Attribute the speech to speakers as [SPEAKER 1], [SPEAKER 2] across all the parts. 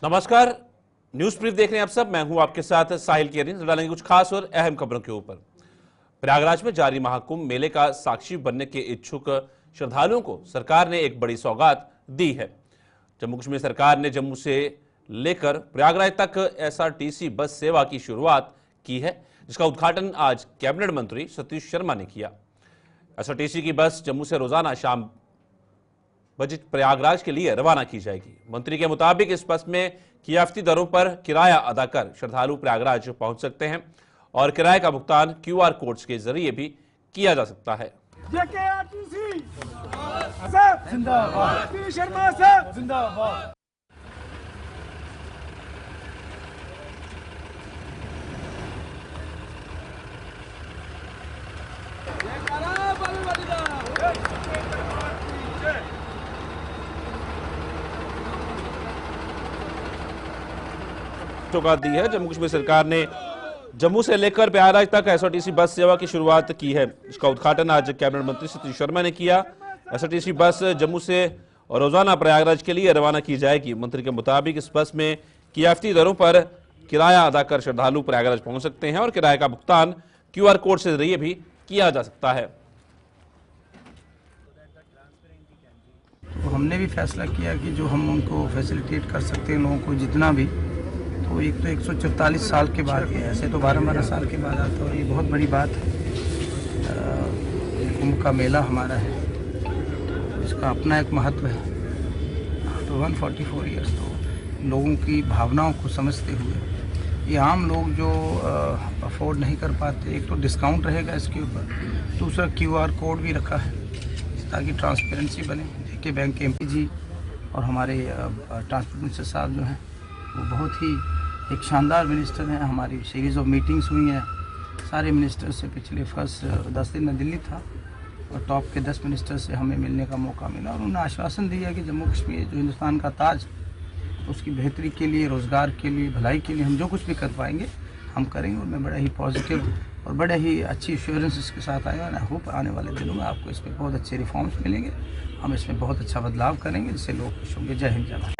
[SPEAKER 1] नमस्कार, news brief देख रहे हैं आप सब। मैं हूं आपके साथ साहिल केरिन। डालेंगे कुछ खास और अहम खबरों के ऊपर। प्रयागराज में जारी महाकुंभ मेले का साक्षी बनने के इच्छुक श्रद्धालुओं को सरकार ने एक बड़ी सौगात दी है। जम्मू कश्मीर सरकार ने जम्मू से लेकर प्रयागराज तक एसआरटीसी बस सेवा की शुरुआत की है, जिसका उद्घाटन आज कैबिनेट मंत्री सतीश शर्मा ने किया। एसआरटीसी की बस जम्मू से रोजाना शाम बजे प्रयागराज के लिए रवाना की जाएगी। मंत्री के मुताबिक इस बस में कियाफती दरों पर किराया अदा कर श्रद्धालु प्रयागराज पहुंच सकते हैं और किराए का भुगतान क्यूआर कोड्स के जरिए भी किया जा सकता है।
[SPEAKER 2] जिंदाबाद।
[SPEAKER 1] सौगात दी है। जम्मू कश्मीर सरकार ने जम्मू से लेकर प्रयागराज तक एसआरटीसी बस सेवा की शुरुआत की है। इसका उद्घाटन आज कैबिनेट मंत्री सतीश शर्मा ने किया। एसआरटीसी बस जम्मू से रोजाना प्रयागराज के लिए रवाना की जाएगी। मंत्री के मुताबिक इस बस में कियाफती दरों पर किराया अदा कर श्रद्धालु प्रयागराज पहुंच सकते हैं और किराए का भुगतान क्यूआर कोड से जरिए भी किया जा सकता है।
[SPEAKER 3] तो हमने भी फैसला किया कि जो हम उनको फैसिलिटेट कर सकते हैं लोगों को जितना भी, तो एक तो 144 साल के बाद, ऐसे तो 12-12 साल के बाद आता है और ये बहुत बड़ी बात है। कुंभ का मेला हमारा है, इसका अपना एक महत्व है। तो 144 ईयर्स तो लोगों की भावनाओं को समझते हुए ये आम लोग जो अफोर्ड नहीं कर पाते, एक तो डिस्काउंट रहेगा इसके ऊपर, दूसरा क्यूआर कोड भी रखा है ताकि ट्रांसपेरेंसी बने। जेके बैंक के एमपी जी और हमारे ट्रांसपोर्ट मिनिस्टर साहब जो हैं वो बहुत ही एक शानदार मिनिस्टर हैं। हमारी सीरीज़ ऑफ मीटिंग्स हुई हैं सारे मिनिस्टर से। पिछले फर्स्ट 10 दिन में दिल्ली था और टॉप के 10 मिनिस्टर से हमें मिलने का मौका मिला और उन्होंने आश्वासन दिया कि जम्मू कश्मीर जो हिंदुस्तान का ताज, उसकी बेहतरी के लिए, रोज़गार के लिए, भलाई के लिए हम जो कुछ भी कर पाएंगे हम करेंगे। और मैं बड़ा ही पॉजिटिव और बड़े ही अच्छी एश्योरेंस के साथ आया। आई होप आने वाले दिनों में आपको इसमें बहुत अच्छे रिफॉर्म्स मिलेंगे। हम इसमें बहुत अच्छा बदलाव करेंगे जिससे लोग खुश होंगे। जय हिंद, जय भारत।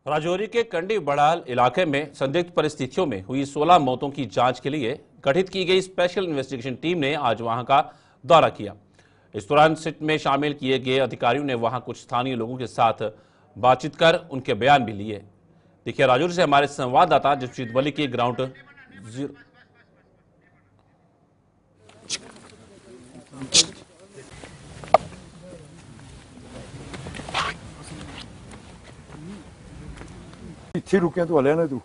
[SPEAKER 1] राजौरी के कंडी बड़ाल इलाके में संदिग्ध परिस्थितियों में हुई 16 मौतों की जांच के लिए गठित की गई स्पेशल इन्वेस्टिगेशन टीम ने आज वहां का दौरा किया। इस दौरान सिट में शामिल किए गए अधिकारियों ने वहां कुछ स्थानीय लोगों के साथ बातचीत कर उनके बयान भी लिए। देखिए, राजौरी से हमारे संवाददाता जसप्रीत वली की ग्राउंड जीरो।
[SPEAKER 2] ਇੱਥੇ ਰੁਕਿਆ ਤੂੰ ਹਲਿਆ ਨਾ ਤੂੰ।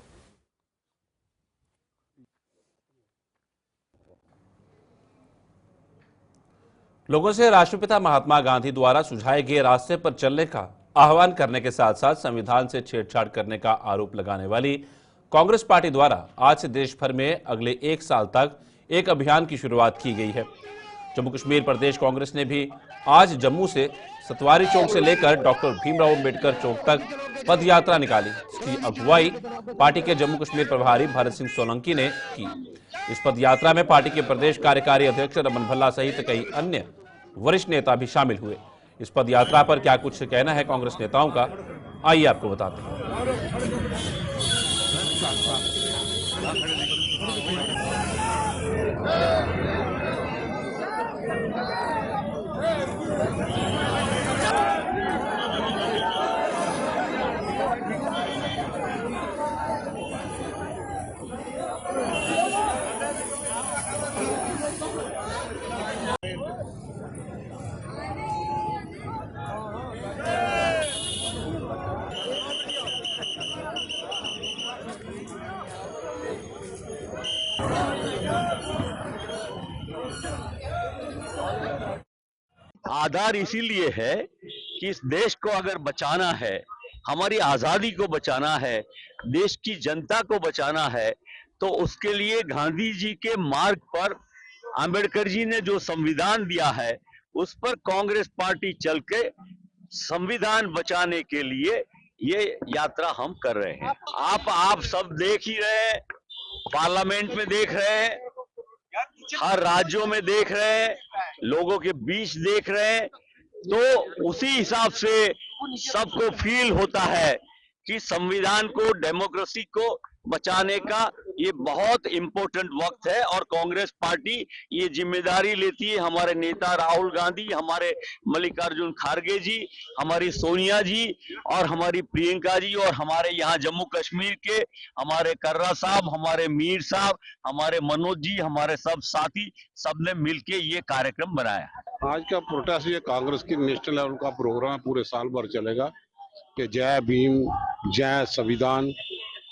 [SPEAKER 1] लोगों से राष्ट्रपिता महात्मा गांधी द्वारा सुझाए गए रास्ते पर चलने का आह्वान करने के साथ साथ संविधान से छेड़छाड़ करने का आरोप लगाने वाली कांग्रेस पार्टी द्वारा आज से देश भर में अगले 1 साल तक एक अभियान की शुरुआत की गई है। जम्मू कश्मीर प्रदेश कांग्रेस ने भी आज जम्मू से सतवारी चौक से लेकर डॉक्टर भीमराव अंबेडकर चौक तक पद यात्रा निकाली। इसकी अगुवाई पार्टी के जम्मू कश्मीर प्रभारी भरत सिंह सोलंकी ने की। इस पद यात्रा में पार्टी के प्रदेश कार्यकारी अध्यक्ष रमन भल्ला सहित कई अन्य वरिष्ठ नेता भी शामिल हुए। इस पद यात्रा पर क्या कुछ कहना है कांग्रेस नेताओं का, आइए आपको बताते हैं।
[SPEAKER 4] आधार इसीलिए है कि इस देश को अगर बचाना है, हमारी आजादी को बचाना है, देश की जनता को बचाना है, तो उसके लिए गांधी जी के मार्ग पर अंबेडकर जी ने जो संविधान दिया है उस पर कांग्रेस पार्टी चल के संविधान बचाने के लिए ये यात्रा हम कर रहे हैं। आप सब देख ही रहे हैं, पार्लियामेंट में देख रहे हैं, हर राज्यों में देख रहे हैं लोगों के बीच देख रहे हैं, तो उसी हिसाब से सबको फील होता है कि संविधान को, डेमोक्रेसी को बचाने का ये बहुत इंपॉर्टेंट वक्त है और कांग्रेस पार्टी ये जिम्मेदारी लेती है। हमारे नेता राहुल गांधी, हमारे मल्लिकार्जुन खड़गे जी, हमारी सोनिया जी और हमारी प्रियंका जी और हमारे यहाँ जम्मू कश्मीर के हमारे कर्रा साहब, हमारे मीर साहब, हमारे मनोज जी, हमारे सब साथी, सबने मिलके ये कार्यक्रम बनाया है।
[SPEAKER 5] आज का प्रोटेस्ट ये कांग्रेस की नेशनल लेवल का प्रोग्राम पूरे साल भर चलेगा कि जय भीम, जय संविधान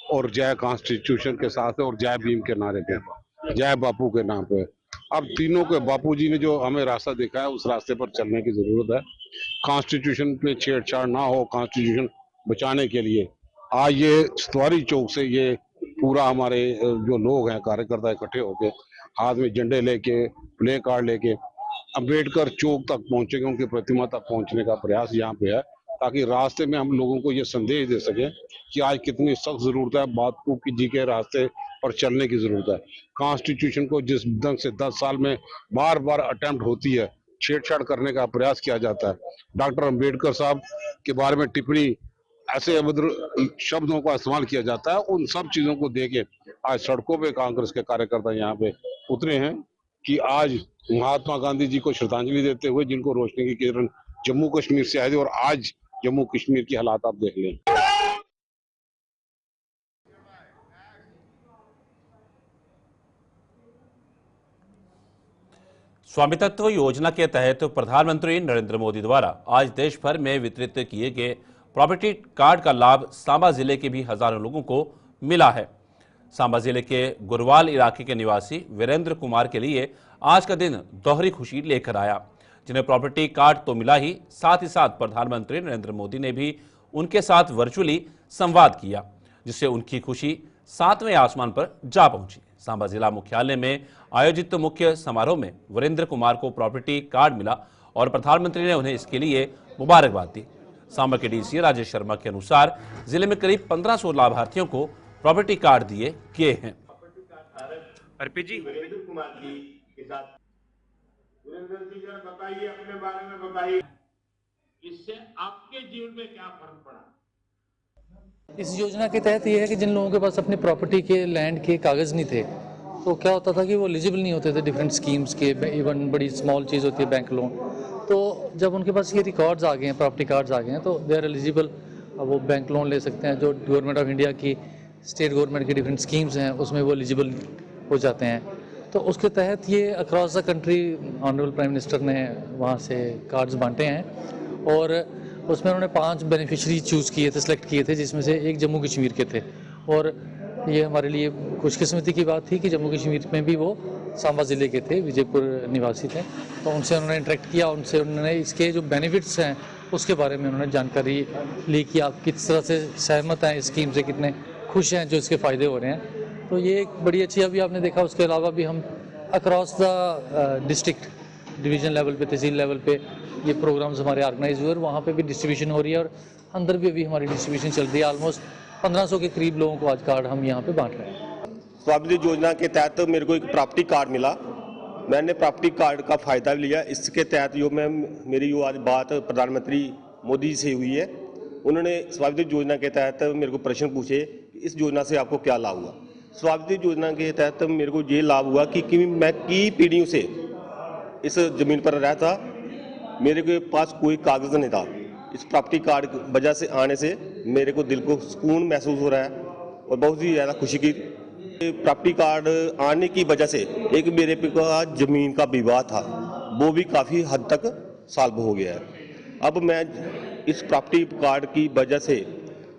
[SPEAKER 5] और जय कॉन्स्टिट्यूशन के साथ और जय भीम के नारे पे, जय बापू के नाम पे। अब तीनों के बापू जी ने जो हमें रास्ता दिखाया है, उस रास्ते पर चलने की जरूरत है। कॉन्स्टिट्यूशन पे छेड़छाड़ ना हो, कॉन्स्टिट्यूशन बचाने के लिए आज ये सतवारी चौक से ये पूरा हमारे जो लोग हैं कार्यकर्ता इकट्ठे होके हाथ में झंडे लेके, प्ले कार्ड लेके अम्बेडकर चौक तक पहुंचेंगे, उनकी प्रतिमा तक पहुंचने का प्रयास यहाँ पे है, ताकि रास्ते में हम लोगों को ये संदेश दे सके कि आज कितनी सख्त जरूरत है, बापू की जी के रास्ते पर चलने की जरूरत है। कॉन्स्टिट्यूशन को जिस ढंग से 10 साल में बार बार अटेम्प्ट होती है, छेड़छाड़ करने का प्रयास किया जाता है, डॉक्टर अम्बेडकर साहब के बारे में टिप्पणी, ऐसे अभद्र शब्दों का इस्तेमाल किया जाता है, उन सब चीजों को देके आज सड़कों पे कांग्रेस के कार्यकर्ता यहाँ पे उतरे हैं कि आज महात्मा गांधी जी को श्रद्धांजलि देते हुए, जिनको रोशनी की किरण जम्मू कश्मीर से आए थे, और आज जम्मू कश्मीर की हालात आप देख लें।
[SPEAKER 1] स्वामित्व योजना के तहत प्रधानमंत्री नरेंद्र मोदी द्वारा आज देश भर में वितरित किए गए प्रॉपर्टी कार्ड का लाभ सांबा जिले के भी हजारों लोगों को मिला है। सांबा जिले के गुरवाल इलाके के निवासी वीरेंद्र कुमार के लिए आज का दिन दोहरी खुशी लेकर आया, जिन्हें प्रॉपर्टी कार्ड तो मिला ही, साथ ही साथ प्रधानमंत्री नरेंद्र मोदी ने भी उनके साथ वर्चुअली संवाद किया, जिससे उनकी खुशी 7वें आसमान पर जा पहुंची। सांबा जिला मुख्यालय में आयोजित मुख्य समारोह में वीरेंद्र कुमार को प्रॉपर्टी कार्ड मिला और प्रधानमंत्री ने उन्हें इसके लिए मुबारकबाद दी। सांबा के डीसी राजेश शर्मा के अनुसार जिले में करीब 1500 लाभार्थियों को प्रॉपर्टी कार्ड दिए गए हैं।
[SPEAKER 6] अर्पित जी,
[SPEAKER 7] वीरेंद्र कुमार जी के साथ वीरेंद्र जी जरा बताइए, अपने बारे में बताइए, इससे आपके जीवन में क्या फर्क पड़ा?
[SPEAKER 8] इस योजना के तहत ये है कि जिन लोगों के पास अपनी प्रॉपर्टी के लैंड के कागज़ नहीं थे, तो क्या होता था कि वो एलिजिबल नहीं होते थे डिफरेंट स्कीम्स के, इवन बड़ी स्मॉल चीज़ होती है बैंक लोन। तो जब उनके पास ये रिकॉर्ड्स आ गए हैं, प्रॉपर्टी कार्ड्स आ गए हैं, तो दे आर एलिजिबल, वो बैंक लोन ले सकते हैं। जो गवर्नमेंट ऑफ इंडिया की, स्टेट गवर्नमेंट की डिफरेंट स्कीम्स हैं, उसमें वो एलिजिबल हो जाते हैं। तो उसके तहत ये across the country honourable prime minister ने वहाँ से कार्ड्स बांटे हैं और उसमें उन्होंने 5 बेनिफिशरी चूज़ किए थे, सिलेक्ट किए थे, जिसमें से एक जम्मू कश्मीर के थे। और ये हमारे लिए खुशकिस्मती की बात थी कि जम्मू कश्मीर में भी वो सांबा ज़िले के थे, विजयपुर निवासी थे। तो उनसे उन्होंने इंटरेक्ट किया, उनसे उन्होंने इसके जो बेनिफिट्स हैं उसके बारे में उन्होंने जानकारी ली कि आप किस तरह से सहमत हैं इस स्कीम से, कितने खुश हैं जो इसके फ़ायदे हो रहे हैं। तो ये एक बड़ी अच्छी, अभी आपने देखा, उसके अलावा भी हम across the district, division level पे, तहसील लेवल पे ये प्रोग्राम्स हमारे ऑर्गेनाइज हुए और वहाँ पे भी डिस्ट्रीब्यूशन हो रही है और अंदर भी अभी हमारी डिस्ट्रीब्यूशन चल रही है। ऑलमोस्ट 1500 के करीब लोगों को आज कार्ड हम यहाँ पे बांट रहे हैं।
[SPEAKER 9] स्वामित्व योजना के तहत मेरे को एक प्रॉपर्टी कार्ड मिला, मैंने प्रॉपर्टी कार्ड का फ़ायदा भी लिया। इसके तहत मेरी आज बात प्रधानमंत्री मोदी से हुई है। उन्होंने स्वामित्व योजना के तहत मेरे को प्रश्न पूछे कि इस योजना से आपको क्या लाभ हुआ। स्वामित्व योजना के तहत मेरे को ये लाभ हुआ कि मैं कई पीढ़ियों से इस ज़मीन पर रहता, मेरे के पास कोई कागज़ नहीं था। इस प्रॉपर्टी कार्ड की वजह से आने से मेरे को दिल को सुकून महसूस हो रहा है और बहुत ही ज़्यादा खुशी की। प्रॉपर्टी कार्ड आने की वजह से एक मेरे पे ज़मीन का विवाद था, वो भी काफ़ी हद तक सॉल्व हो गया है। अब मैं इस प्रॉपर्टी कार्ड की वजह से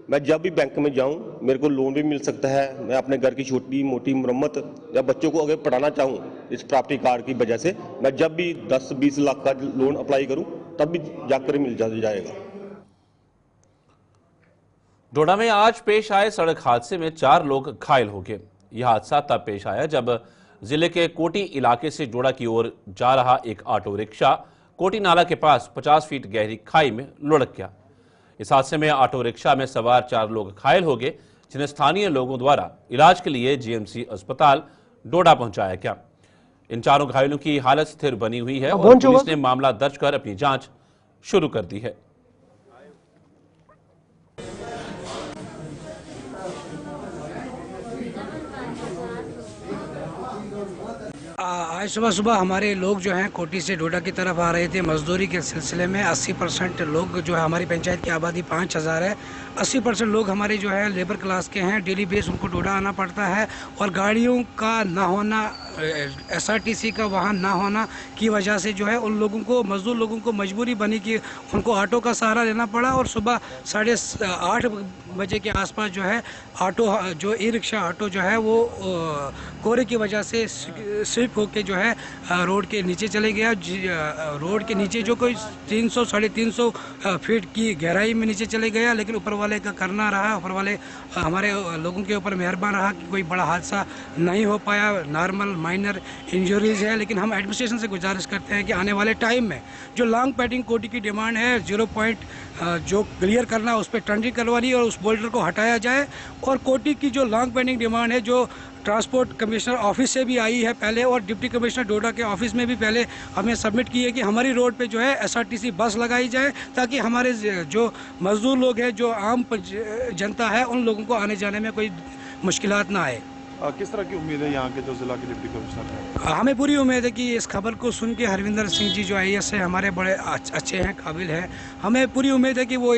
[SPEAKER 9] मैं जब भी बैंक में जाऊं मेरे को लोन भी मिल सकता है। मैं अपने घर की छोटी मोटी मरम्मत या बच्चों को अगर पढ़ाना चाहूं इस प्रॉपर्टी कार्ड की वजह से, मैं जब भी 10-20 लाख का लोन अप्लाई करूं तब भी जाकर मिल जाएगा।
[SPEAKER 1] डोडा में आज पेश आए सड़क हादसे में 4 लोग घायल हो गए। यह हादसा तब पेश आया जब जिले के कोटी इलाके से डोडा की ओर जा रहा एक ऑटो रिक्शा कोटी नाला के पास 50 फीट गहरी खाई में लुढ़क गया। इस हादसे में ऑटो रिक्शा में सवार 4 लोग घायल हो गए, जिन्हें स्थानीय लोगों द्वारा इलाज के लिए जीएमसी अस्पताल डोडा पहुंचाया गया। इन चारों घायलों की हालत स्थिर बनी हुई है और पुलिस ने मामला दर्ज कर अपनी जांच शुरू कर दी है।
[SPEAKER 3] आज सुबह हमारे लोग जो हैं कोटी से डोडा की तरफ आ रहे थे मजदूरी के सिलसिले में। 80% लोग जो है, हमारी पंचायत की आबादी 5000 है, 80% लोग हमारे जो है लेबर क्लास के हैं। डेली बेस उनको डोडा आना पड़ता है और गाड़ियों का ना होना, SRTC का वाहन ना होना की वजह से जो है उन लोगों को, मजदूर लोगों को मजबूरी बनी कि उनको ऑटो का सहारा लेना पड़ा। और सुबह 8:30 बजे के आसपास जो है ऑटो, जो ई-रिक्शा ऑटो जो है वो कोहरे की वजह से स्लिप होके जो है रोड के नीचे चले गया। रोड के नीचे जो कोई 300 साढ़े 300 फीट की गहराई में नीचे चले गया, लेकिन ऊपर वाले का करना रहा, ऊपर वाले हमारे लोगों के ऊपर मेहरबान रहा कि कोई बड़ा हादसा नहीं हो पाया। नॉर्मल माइनर इंजरीज है, लेकिन हम एडमिनिस्ट्रेशन से गुजारिश करते हैं कि आने वाले टाइम में जो लॉन्ग पैडिंग कोटी की डिमांड है 0 पॉइंट जो क्लियर करना, उस पर टेंडरिंग करवानी और उस बोल्डर को हटाया जाए। और कोटी की जो लॉन्ग पेंडिंग डिमांड है, जो ट्रांसपोर्ट कमिश्नर ऑफिस से भी आई है पहले और डिप्टी कमिश्नर डोडा के ऑफिस में भी पहले हमें सबमिट की है कि हमारी रोड पे जो है SRTC बस लगाई जाए, ताकि हमारे जो मजदूर लोग हैं, जो आम जनता है, उन लोगों को आने जाने में कोई मुश्किलात ना आए।
[SPEAKER 2] किस तरह की उम्मीद है यहाँ के जो जिला के डिप्टी कमिश्नर हैं?
[SPEAKER 3] हमें पूरी उम्मीद है कि इस खबर को सुन के हरविंदर सिंह जी जो IAS है, हमारे बड़े अच्छे हैं, काबिल हैं, हमें पूरी उम्मीद है कि वो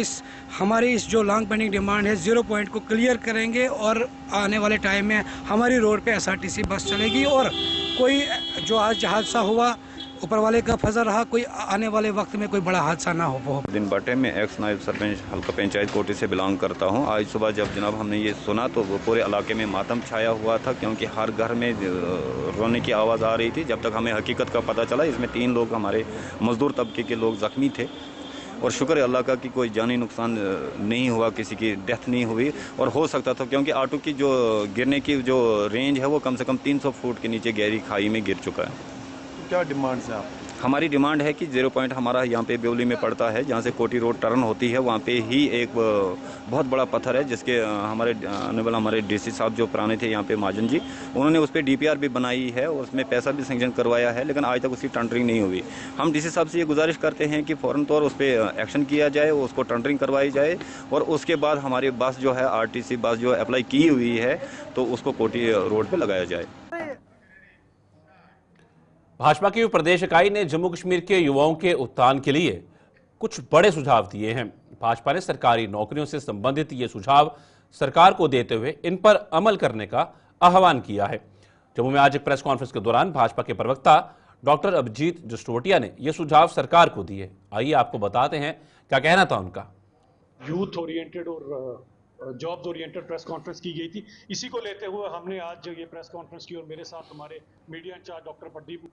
[SPEAKER 3] हमारी इस जो लॉन्ग पेंडिंग डिमांड है 0 पॉइंट को क्लियर करेंगे और आने वाले टाइम में हमारी रोड पे SRTC बस चलेगी। और कोई जो आज हादसा हुआ, ऊपर वाले का फजल रहा, कोई आने वाले वक्त में कोई बड़ा हादसा ना हो।
[SPEAKER 10] दिन बटे में एक्स नायब सरपंच हल्का पंचायत कोटी से बिलोंग करता हूं। आज सुबह जब जनाब हमने ये सुना तो पूरे इलाके में मातम छाया हुआ था, क्योंकि हर घर में रोने की आवाज़ आ रही थी। जब तक हमें हकीकत का पता चला, इसमें 3 लोग हमारे मजदूर तबके के लोग ज़ख्मी थे और शुक्र है अल्लाह का कि कोई जानी नुकसान नहीं हुआ, किसी की डेथ नहीं हुई। और हो सकता था, क्योंकि ऑटो की जो गिरने की जो रेंज है वो कम से कम 300 फुट के नीचे गहरी खाई में गिर चुका है।
[SPEAKER 2] क्या डिमांड्स हैं आप?
[SPEAKER 10] हमारी डिमांड है कि 0 पॉइंट हमारा यहाँ पे ब्योली में पड़ता है, जहाँ से कोटी रोड टर्न होती है, वहाँ पे ही एक बहुत बड़ा पत्थर है, जिसके हमारे DC साहब जो पुराने थे यहाँ पे महाजन जी, उन्होंने उस पर DPR भी बनाई है और उसमें पैसा भी सेंक्शन करवाया है, लेकिन आज तक उसकी टेंडरिंग नहीं हुई। हम DC साहब से ये गुजारिश करते हैं कि फ़ौरन तौर उस पर एक्शन किया जाए, उसको टेंडरिंग करवाई जाए और उसके बाद हमारी बस जो है RTC बस जो अप्लाई की हुई है तो उसको कोटी रोड पर लगाया जाए।
[SPEAKER 1] भाजपा की प्रदेश इकाई ने जम्मू कश्मीर के युवाओं के उत्थान के लिए कुछ बड़े सुझाव दिए हैं। भाजपा ने सरकारी नौकरियों से संबंधित ये सुझाव सरकार को देते हुए इन पर अमल करने का आह्वान किया है। जम्मू में आज एक प्रेस कॉन्फ्रेंस के दौरान भाजपा के प्रवक्ता डॉक्टर अभिजीत जसरोटिया ने यह सुझाव सरकार को दिए। आइए आपको बताते हैं क्या कहना था उनका।
[SPEAKER 11] यूथ ओरिएंटेड और जॉब्स ओरिएंटेड प्रेस कॉन्फ्रेंस की गई थी। इसी को लेते हुए हमने आज ये प्रेस कॉन्फ्रेंस की और मेरे साथ हमारे मीडिया इंचार्ज डॉक्टर प्रदीप,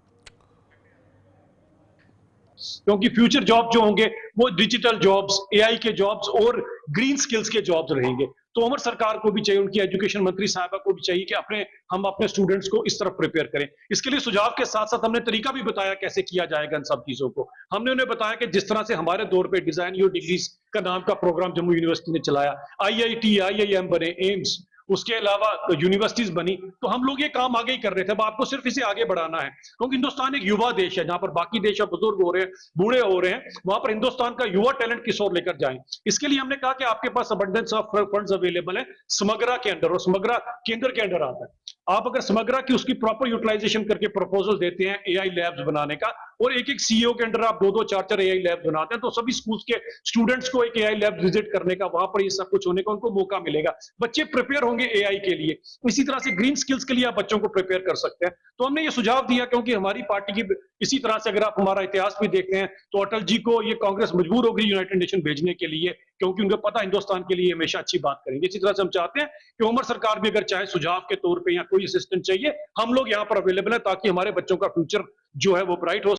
[SPEAKER 11] क्योंकि फ्यूचर जॉब जो होंगे वो डिजिटल जॉब्स, AI के जॉब्स और ग्रीन स्किल्स के जॉब्स रहेंगे। तो हमारी सरकार को भी चाहिए, उनकी एजुकेशन मंत्री साहबा को भी चाहिए कि हम अपने स्टूडेंट्स को इस तरफ प्रिपेयर करें। इसके लिए सुझाव के साथ साथ हमने तरीका भी बताया कैसे किया जाएगा इन सब चीजों को। हमने उन्हें बताया कि जिस तरह से हमारे दौर पे डिजाइन योर डिग्रीज का नाम का प्रोग्राम जम्मू यूनिवर्सिटी ने चलाया, IIT IIM बने, एम्स, उसके अलावा यूनिवर्सिटीज बनी, तो हम लोग ये काम आगे ही कर रहे थे। अब आपको सिर्फ इसे आगे बढ़ाना है, क्योंकि हिंदुस्तान एक युवा देश है, जहां पर बाकी देश अब बुजुर्ग हो रहे हैं, बूढ़े हो रहे हैं, वहां पर हिंदुस्तान का युवा टैलेंट किस ओर लेकर जाएं। इसके लिए हमने कहा कि आपके पास अबंडेंस ऑफ फंड्स अवेलेबल है समग्रा के अंडर, और समग्रा केंद्र के अंडर आता है। आप अगर समग्रा की उसकी प्रॉपर यूटिलाइजेशन करके प्रपोजल देते हैं AI लैब्स बनाने का, और एक CEO के अंडर आप 2-2 4-4 AI लैब्स बनाते हैं, तो सभी स्कूल्स के स्टूडेंट्स को एक AI लैब विजिट करने का, वहां पर ये सब कुछ होने का उनको मौका मिलेगा। बच्चे प्रिपेयर होंगे AI के लिए। इसी तरह से ग्रीन स्किल्स के लिए आप बच्चों को प्रिपेयर कर सकते हैं। तो हमने ये सुझाव दिया, क्योंकि हमारी पार्टी की इसी तरह से अगर आप हमारा इतिहास भी देखते हैं तो अटल जी को ये कांग्रेस मजबूर हो गई यूनाइटेड नेशन भेजने के लिए, क्योंकि उनको पता हिंदुस्तान के लिए हमेशा अच्छी बात करेंगे। इसी तरह से हम चाहते हैं कि उमर सरकार भी अगर चाहे सुझाव के तौर पे या कोई असिस्टेंट चाहिए, हम लोग यहाँ पर अवेलेबल है, ताकि हमारे बच्चों का फ्यूचर जो है वो ब्राइट हो।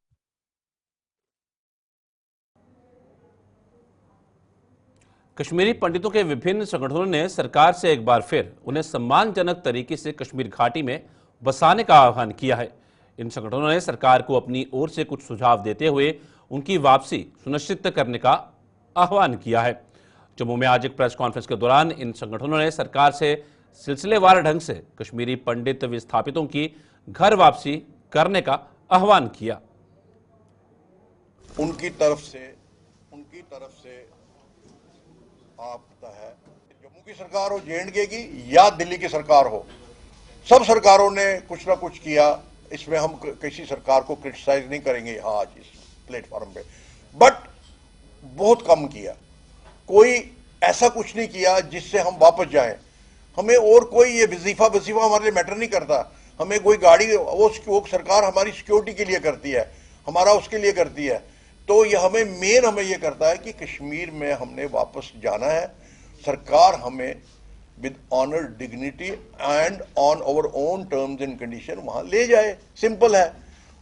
[SPEAKER 1] कश्मीरी पंडितों के विभिन्न संगठनों ने सरकार से एक बार फिर उन्हें सम्मानजनक तरीके से कश्मीर घाटी में बसाने का आह्वान किया है। इन संगठनों ने सरकार को अपनी ओर से कुछ सुझाव देते हुए उनकी वापसी सुनिश्चित करने का आह्वान किया है। जम्मू में आज एक प्रेस कॉन्फ्रेंस के दौरान इन संगठनों ने सरकार से सिलसिलेवार ढंग से कश्मीरी पंडित विस्थापितों की घर वापसी करने का आह्वान किया।
[SPEAKER 12] उनकी तरफ से आपका है, जम्मू की सरकार हो, जे&के की या दिल्ली की सरकार हो, सब सरकारों ने कुछ ना कुछ किया। इसमें हम किसी सरकार को क्रिटिसाइज नहीं करेंगे यहाँ आज इस प्लेटफॉर्म पे, बट बहुत कम किया। कोई ऐसा कुछ नहीं किया जिससे हम वापस जाएं। हमें और कोई ये वजीफा हमारे लिए मैटर नहीं करता। हमें कोई गाड़ी वो सरकार हमारी सिक्योरिटी के लिए करती है, हमारा उसके लिए करती है। तो ये हमें ये करता है कि कश्मीर में हमने वापस जाना है। सरकार हमें with honour, dignity and on our own terms and condition वहां ले जाए, सिंपल है।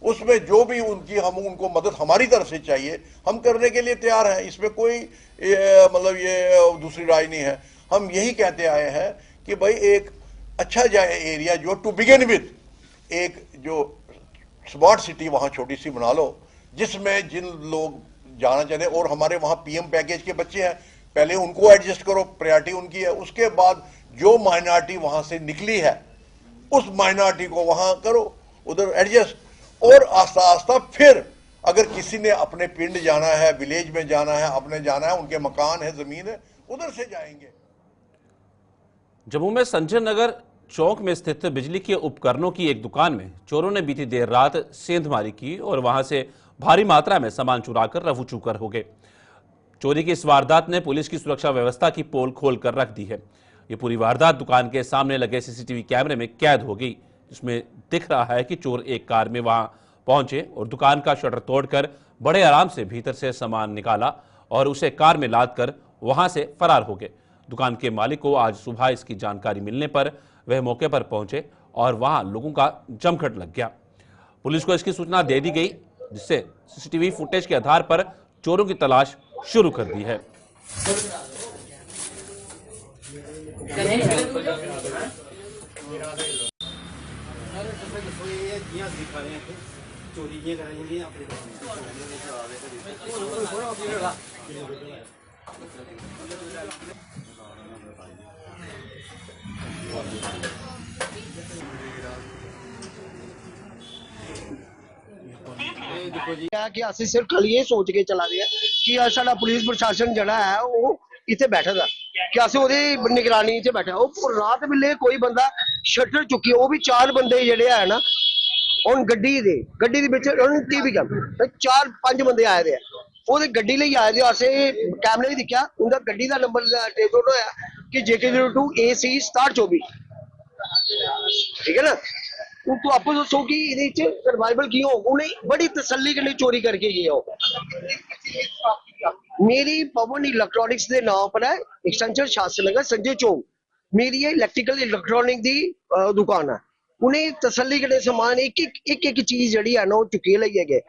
[SPEAKER 12] उसमें जो भी उनको मदद हमारी तरफ से चाहिए हम करने के लिए तैयार हैं। इसमें कोई मतलब ये दूसरी राय नहीं है। हम यही कहते आए हैं कि भाई एक अच्छा जाए एरिया जो टू बिगिन विद, एक जो स्मार्ट सिटी वहां छोटी सी बना लो जिसमें जिन लोग जाना चाहते हैं, और हमारे वहां पीएम पैकेज के बच्चे हैं, पहले उनको एडजस्ट करो, प्रायोरिटी उनकी है। उसके बाद जो माइनॉरिटी वहां से निकली है उस माइनॉरिटी को वहां करो, उधर एडजस्ट, और आस्ता आस्ता फिर अगर किसी ने अपने पिंड जाना है, विलेज में जाना है, अपने जाना है, उनके मकान है, जमीन है, उधर से जाएंगे।
[SPEAKER 1] जम्मू में संजय नगर चौक में स्थित बिजली के उपकरणों की एक दुकान में चोरों ने बीती देर रात सेंधमारी की और वहां से भारी मात्रा में सामान चुराकर रफू चूकर हो गए। चोरी की इस वारदात ने पुलिस की सुरक्षा व्यवस्था की पोल खोल कर रख दी है। ये पूरी वारदात दुकान के सामने लगे सीसीटीवी कैमरे में कैद हो गई, जिसमें दिख रहा है कि चोर एक कार में वहां पहुंचे और दुकान का शटर तोड़कर बड़े आराम से भीतर से सामान निकाला और उसे कार में लाद कर वहां से फरार हो गए। दुकान के मालिक को आज सुबह इसकी जानकारी मिलने पर वह मौके पर पहुंचे और वहां लोगों का जमघट लग गया। पुलिस को इसकी सूचना दे दी गई, जिससे सीसीटीवी फुटेज के आधार पर चोरों की तलाश शुरू कर दी है।
[SPEAKER 13] कि ਅਸੀਂ ਸਿਰਫ ਖਾਲੀ ਇਹ ਸੋਚ ਕੇ ਚਲਾ ਰਹੇ ਕਿ ਸਾਡਾ ਪੁਲਿਸ ਪ੍ਰਸ਼ਾਸਨ ਜਿਹੜਾ ਹੈ ਉਹ ਇੱਥੇ ਬੈਠਾ ਦਾ ਕਿ ਅਸੀਂ ਉਹਦੀ ਨਿਗਰਾਨੀ 'ਚ ਬੈਠਾ। ਉਹ ਰਾਤ ਵੇਲੇ ਕੋਈ ਬੰਦਾ ਸ਼ਟਰ ਚੁੱਕੀ, ਉਹ ਵੀ 4 ਬੰਦੇ ਜਿਹੜੇ ਆ ਨਾ ਹੁਣ ਗੱਡੀ ਦੇ ਵਿੱਚ ਉਹਨਾਂ ਨੇ ਟੀਵੀ ਕਰ 4-5 ਬੰਦੇ ਆਏ ਦੇ ਆ, ਉਹਦੇ ਗੱਡੀ ਲਈ ਆਏ ਦੇ। ਅਸੀਂ ਕੈਮਰੇ 'ਚ ਦੇਖਿਆ ਉਹਦਾ ਗੱਡੀ ਦਾ ਨੰਬਰ ਟੇਬਲ ਹੋਇਆ ਕਿ JK02 AC 6724, ਠੀਕ ਹੈ ना। तो आपको दसो कि ये सर्वाइवल की हो, उन्हें बड़ी तसल्ली के लिए चोरी करके गए हो। मेरी पवन इलेक्ट्रॉनिक्स के नाम पर है एक्सटेंशन शास्त्री नगर संजय चौक, मेरी ये इलेक्ट्रिकल इलेक्ट्रॉनिक की दुकान है। उन्हें तसल्ली के लिए सामान एक चीज जड़ी है ना चुके लिए गए,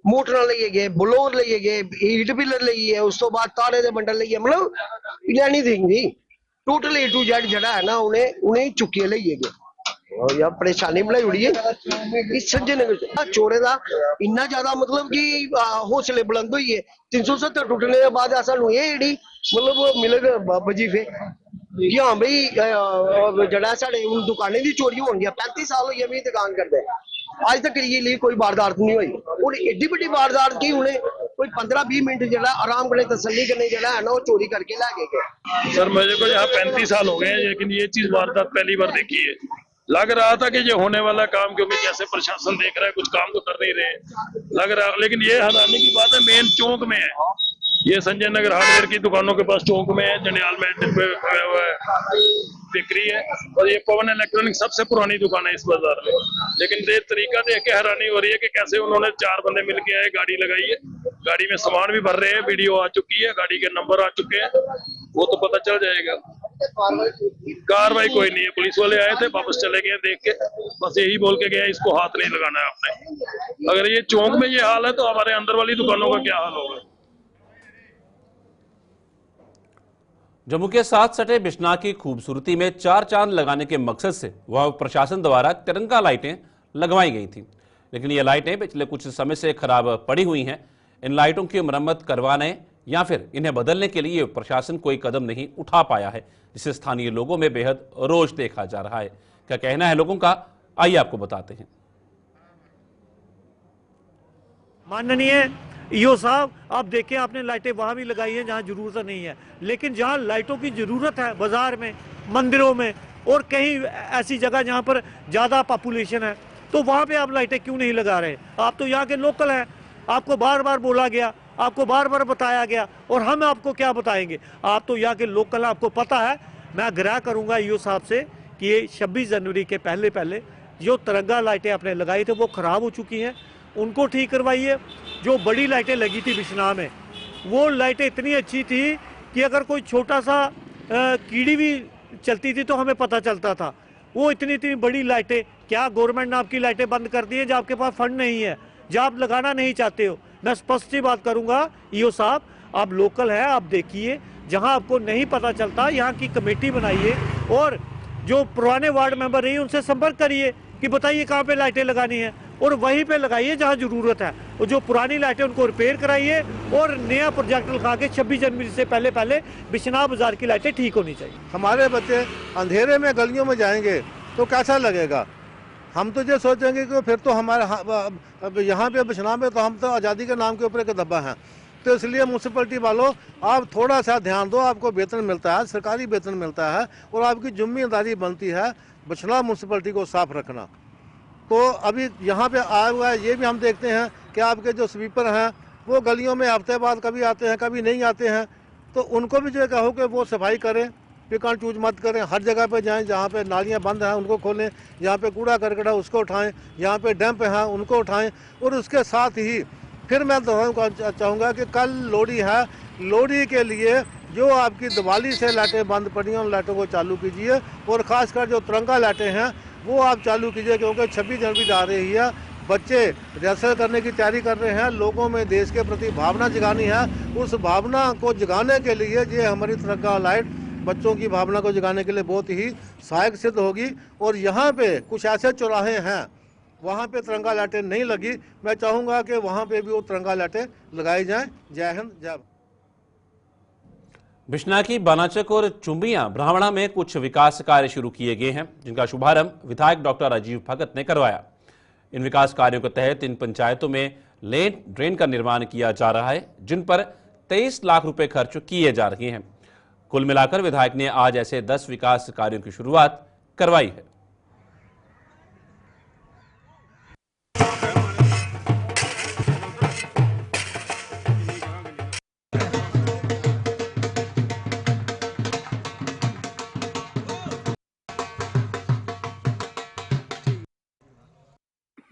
[SPEAKER 13] मोटर लिए गए, ब्लोअर लिए गए, हीट पिलर लिए, उस तो बाद तारे के बंडल लिए, मतलब एनीथिंग जी टोटल A to Z जड़ा है ना उन्हें चुके लिए गए। यार परेशानी बनाई हुई है इस संजय नगर चोरे का इन्ना ज्यादा, मतलब कि हौसले बुलंद हुई है। 370 टूटने के बाद सानू ये मतलब मिले वजीफे कि हाँ भाई जड़ा साढ़े दुकानें की चोरी हो गया। 35 साल हुई है दुकान करते, आज तक ये कोई वारदात नहीं हुई। और एड्डी बड़ी वारदात की उन्हें कोई 15-20 मिनट जरा आराम करने तसल्ली करने जरा है ना वो चोरी करके ला गए।
[SPEAKER 11] सर मुझे को यहाँ 35 साल हो गए हैं, लेकिन ये चीज वारदात पहली बार देखी है। लग रहा था कि ये होने वाला काम, क्योंकि जैसे प्रशासन देख रहा है कुछ काम तो कर नहीं रहे लग रहा, लेकिन ये हैरानी की बात है मेन चौक में है। ये संजय नगर हार्डवेयर की दुकानों के पास चौक में है, जंडियाल में बिक्री है। और ये पवन इलेक्ट्रॉनिक सबसे पुरानी दुकान है इस बाजार में। लेकिन ये तरीका देख के हैरानी हो रही है कि कैसे उन्होंने 4 बंदे मिलके आए, गाड़ी लगाई है, गाड़ी में सामान भी भर रहे हैं, वीडियो आ चुकी है, गाड़ी के नंबर आ चुके हैं, वो तो पता चल जाएगा। कार्रवाई कोई नहीं है, पुलिस वाले आए थे वापस चले गए देख के, बस यही बोल के गए इसको हाथ नहीं लगाना है आपने। अगर ये चौक में ये हाल है तो हमारे अंदर वाली दुकानों का क्या हाल होगा।
[SPEAKER 1] जम्मू के साथ सटे बिश्नाह की खूबसूरती में 4 चांद लगाने के मकसद से वह प्रशासन द्वारा तिरंगा लाइटें लगवाई गई थी, लेकिन ये लाइटें पिछले कुछ समय से खराब पड़ी हुई हैं। इन लाइटों की मरम्मत करवाने या फिर इन्हें बदलने के लिए प्रशासन कोई कदम नहीं उठा पाया है, जिससे स्थानीय लोगों में बेहद रोष देखा जा रहा है। क्या कहना है लोगों का, आइए आपको बताते हैं।
[SPEAKER 14] माननीय ईओ साहब, आप देखें, आपने लाइटें वहाँ भी लगाई हैं जहाँ जरूरत नहीं है, लेकिन जहाँ लाइटों की जरूरत है, बाजार में, मंदिरों में और कहीं ऐसी जगह जहाँ पर ज़्यादा पॉपुलेशन है, तो वहाँ पे आप लाइटें क्यों नहीं लगा रहे? आप तो यहाँ के लोकल हैं, आपको बार बार बोला गया, आपको बार बार बताया गया, और हम आपको क्या बताएंगे? आप तो यहाँ के लोकल हैं, आपको पता है। मैं आग्रह करूँगा ईओ साहब से कि ये 26 जनवरी के पहले पहले जो तिरंगा लाइटें आपने लगाई थी वो ख़राब हो चुकी हैं, उनको ठीक करवाइए। जो बड़ी लाइटें लगी थी बिश्ना में, वो लाइटें इतनी अच्छी थी कि अगर कोई छोटा सा कीड़ी भी चलती थी तो हमें पता चलता था। वो इतनी इतनी बड़ी लाइटें, क्या गवर्नमेंट ने आपकी लाइटें बंद कर दी है जब आपके पास फंड नहीं है, जब आप लगाना नहीं चाहते हो? मैं स्पष्ट सी बात करूंगा ईओ साहब, आप लोकल हैं, आप देखिए, जहां आपको नहीं पता चलता यहाँ की कमेटी बनाइए और जो पुराने वार्ड मेंबर रही उनसे संपर्क करिए कि बताइए कहाँ पे लाइटें लगानी है, और वहीं पे लगाइए जहाँ जरूरत है। और जो पुरानी लाइटें उनको रिपेयर कराइए और नया प्रोजेक्ट लगा के 26 जनवरी से पहले पहले बिश्नाह बाजार की लाइटें ठीक होनी चाहिए।
[SPEAKER 15] हमारे बच्चे अंधेरे में गलियों में जाएंगे तो कैसा लगेगा? हम तो ये सोचेंगे कि फिर तो हमारे यहाँ पे बिश्नाह में तो हम तो आज़ादी के नाम के ऊपर एक दब्बा हैं। तो इसलिए म्यूनसिपलिटी वालों, आप थोड़ा सा ध्यान दो, आपको वेतन मिलता है, सरकारी वेतन मिलता है, और आपकी जिम्मेदारी बनती है बिश्नाह म्यूनसिपलिटी को साफ रखना। तो अभी यहाँ पे आया हुआ है, ये भी हम देखते हैं कि आपके जो स्वीपर हैं वो गलियों में हफ्ते बाद कभी आते हैं, कभी नहीं आते हैं, तो उनको भी जो कहो कि वो सफाई करें, पिकान चूज मत करें, हर जगह पे जाएं, जहाँ पे नालियाँ बंद हैं उनको खोलें, जहाँ पे कूड़ा करकट है उसको उठाएं, जहाँ पे डैम्प हैं उनको उठाएं। और उसके साथ ही फिर मैं दोहराना चाहूँगा कि कल लोहड़ी है, लोहड़ी के लिए जो आपकी दिवाली से लाइटें बंद पड़ी हैं उन लाइटों को चालू कीजिए, और ख़ासकर जो तिरंगा लाइटें हैं वो आप चालू कीजिए, क्योंकि 26 जनवरी आ रही है, बच्चे रिहर्सल करने की तैयारी कर रहे हैं, लोगों में देश के प्रति भावना जगानी है। उस भावना को जगाने के लिए ये हमारी तिरंगा लाइट बच्चों की भावना को जगाने के लिए बहुत ही सहायक सिद्ध होगी। और यहाँ पे कुछ ऐसे चौराहे हैं वहाँ पे तिरंगा लाइटें नहीं लगी, मैं चाहूँगा कि वहाँ पे भी वो तिरंगा लाइटें लगाई जाएँ। जय हिंद, जय।
[SPEAKER 1] बिश्नाह की बानाचक और चुम्बिया ब्राह्मणा में कुछ विकास कार्य शुरू किए गए हैं, जिनका शुभारंभ विधायक डॉक्टर राजीव भगत ने करवाया। इन विकास कार्यों के तहत इन पंचायतों में लेन ड्रेन का निर्माण किया जा रहा है, जिन पर 23 लाख रुपए खर्च किए जा रहे हैं। कुल मिलाकर विधायक ने आज ऐसे 10 विकास कार्यों की शुरुआत करवाई है।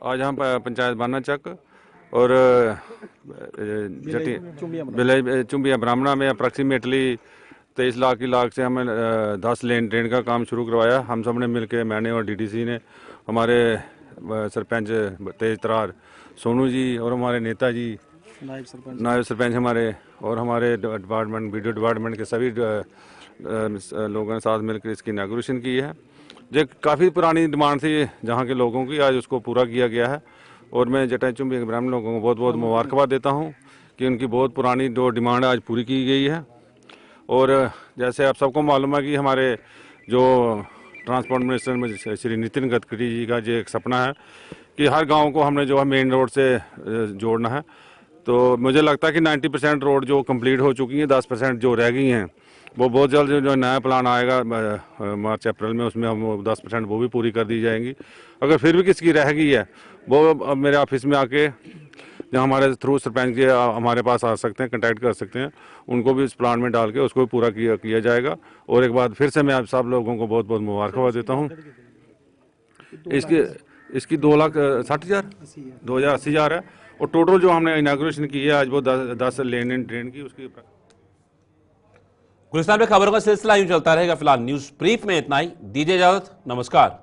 [SPEAKER 16] आज हम पंचायत बानाचक और चुम्बिया ब्राह्मणा में अप्रॉक्सीमेटली 23 लाख की लागत से हमें 10 लेन ड्रेन का काम शुरू करवाया। हम सब ने मिलकर, मैंने और डीडीसी ने, हमारे सरपंच तेज तरार सोनू जी और हमारे नेताजी नायब सरपंच हमारे और हमारे डिपार्टमेंट वीडियो डिपार्टमेंट के सभी लोगों ने साथ मिलकर इसकी इनॉग्रेशन की है। जो काफ़ी पुरानी डिमांड थी जहाँ के लोगों की, आज उसको पूरा किया गया है। और मैं जटाई चुम्बिया ब्राह्मण लोगों को बहुत बहुत मुबारकबाद देता हूँ कि उनकी बहुत पुरानी जो डिमांड आज पूरी की गई है। और जैसे आप सबको मालूम है कि हमारे जो ट्रांसपोर्ट मिनिस्टर में श्री नितिन गडकरी जी का जो एक सपना है कि हर गांव को हमने जो है मेन रोड से जोड़ना है। तो मुझे लगता है कि 90% रोड जो कंप्लीट हो चुकी हैं, 10% जो रह गई हैं वो बहुत जल्द जो नया प्लान आएगा मार्च अप्रैल में, उसमें हम 10% वो भी पूरी कर दी जाएंगी। अगर फिर भी किसी की रह गई है वो मेरे ऑफिस में आके, जहाँ हमारे थ्रू सरपंच के हमारे पास आ सकते हैं, कांटेक्ट कर सकते हैं, उनको भी इस प्लान में डाल के उसको भी पूरा किया जाएगा। और एक बार फिर से मैं आप सब लोगों को बहुत बहुत मुबारकबाद देता हूँ। इसकी 2,60,000 2,80,000 है। और टोटल जो हमने इनॉग्रेशन की है आज वो 10 लेन एंड ड्रेन की उसकी।
[SPEAKER 1] गुलिस्तान में खबरों का सिलसिला यूं चलता रहेगा। फिलहाल न्यूज ब्रीफ में इतना ही, दीजिए इजाजत, नमस्कार।